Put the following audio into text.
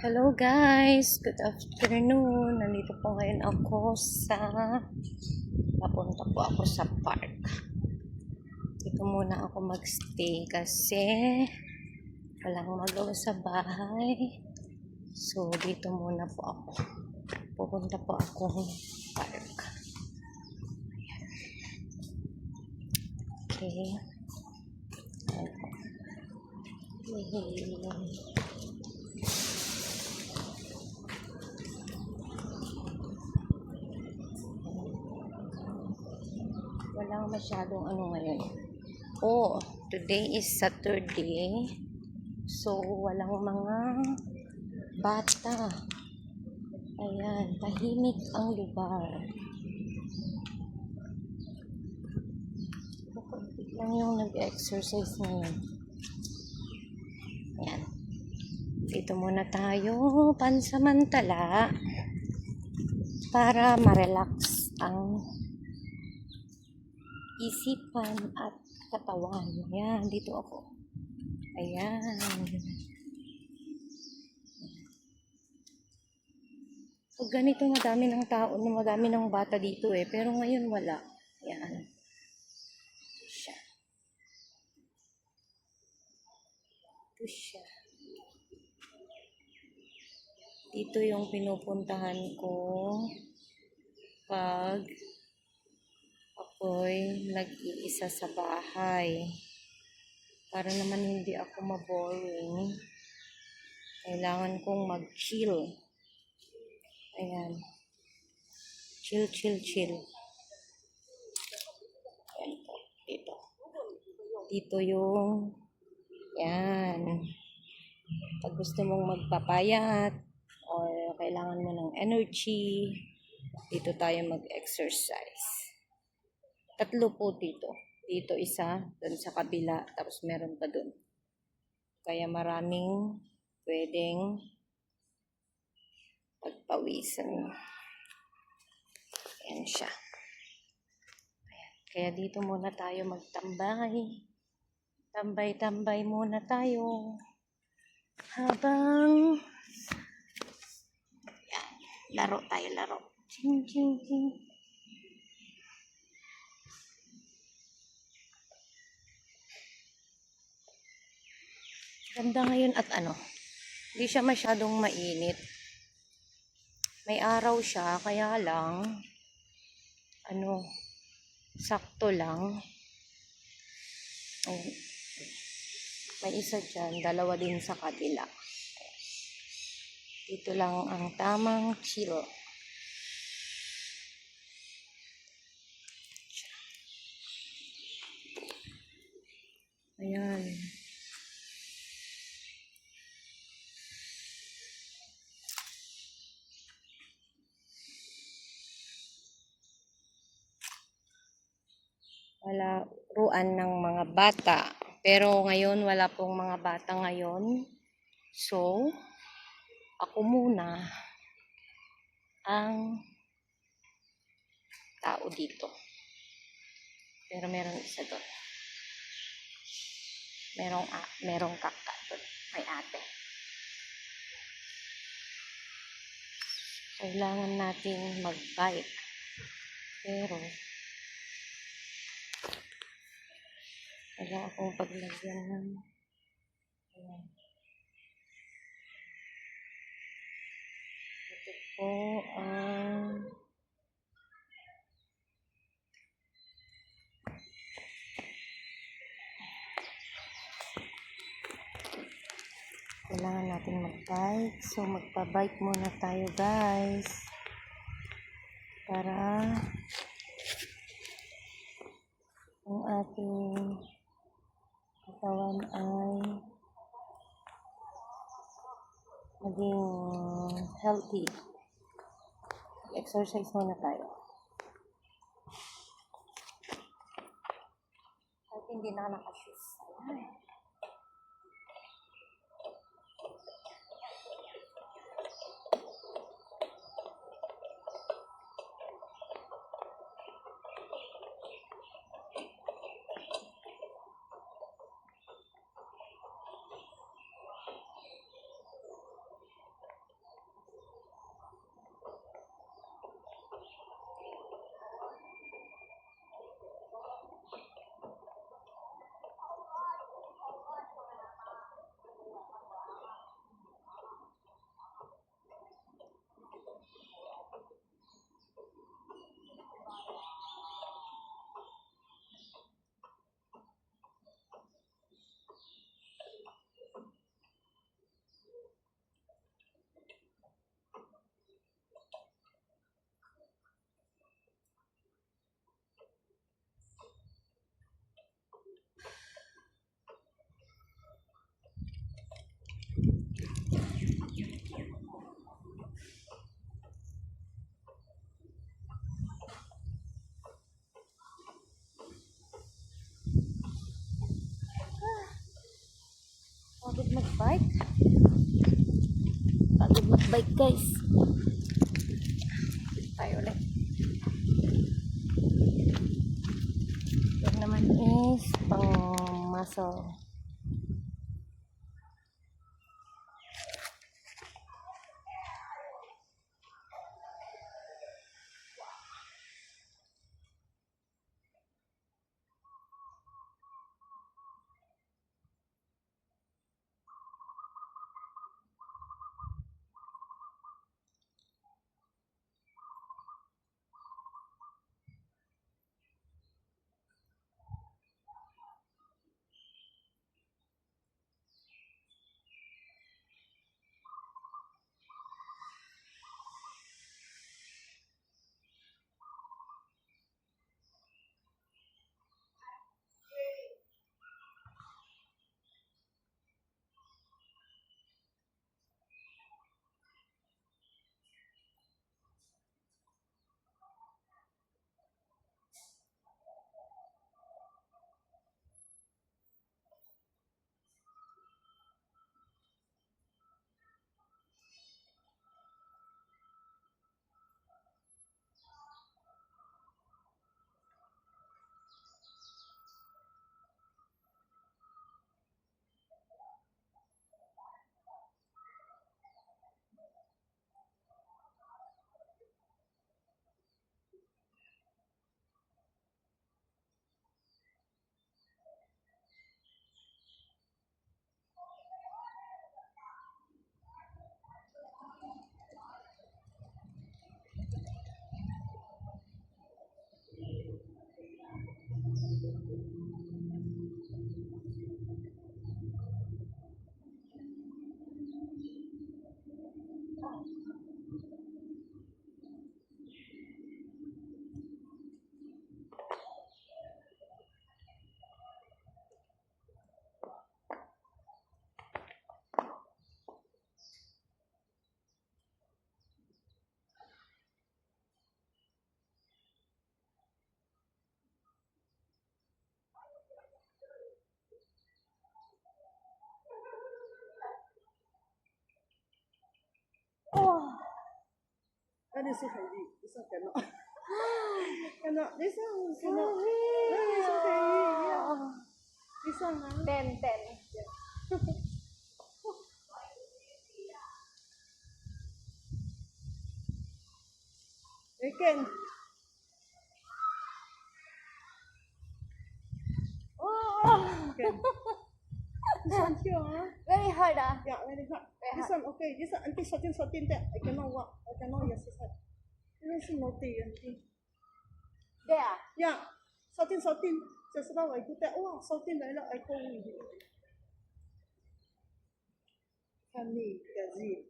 Hello guys, good afternoon. Nandito po ngayon ako papunta po ako sa park. Dito muna ako magstay kasi walang magawa sa bahay. So dito muna po ako. Pupunta po ako park. Okay. Walang masyadong ngayon. Today is Saturday. So, walang mga bata. Ayan, tahimik ang lugar. Kunti lang yung nag-exercise ngayon. Ayan. Dito muna tayo pansamantala para ma-relax ang isipan at katawan. Ayan, dito ako. Ayan. Pag ganito, madami ng tao, madami ng bata dito pero ngayon wala. Ayan. Siya. Ito siya. Dito yung pinupuntahan ko pag ako'y nag-iisa sa bahay. Para naman hindi ako maboring. Kailangan kong mag-chill. Ayan. Chill. Ayan po. Dito. Dito yung yan. Pag gusto mong magpapayat or kailangan mo ng energy, dito tayo mag-exercise. 3 po dito. Dito isa, dun sa kabila, tapos meron pa dun. Kaya maraming pwedeng pagpawisan. Ayan siya. Ayan. Kaya dito muna tayo magtambay. Tambay muna tayo. Habang ayan, laro. Ching. Ganda ngayon at hindi siya masyadong mainit. May araw siya, kaya lang, sakto lang. Ayan. May isa dyan, 2 din sa kabila. Dito lang ang tamang chill. Ayan. Wala ruan ng mga bata. Pero ngayon, wala pong mga bata ngayon. So, ako muna ang tao dito. Pero meron isa doon. Merong kaka doon. May ate. Kailangan natin mag-bike. Pero, wala akong paglagyan ng ayan. Ito po ang kailangan natin mag-bike. So, magpa-bike muna tayo guys. Para ang ating katawan ay maging healthy. Exercise muna tayo. At hindi na naka-shoes. mag-bike. Pagod mag-bike guys. Tayo ulit. Yan naman is pang muscle. Oh, that is so heavy. This one cannot. Cannot. This one cannot. That is so heavy. Yeah. This one, huh? 10. You can. Oh, Can. This one here, huh? very hard ah. Yeah, very hard. Very This one okay. This one until 14 that I cannot walk. I cannot exercise. This is naughty, auntie. There. Yeah. 14. Just now I do that. Oh, 14 来了，I go with it. Family, Gazzy.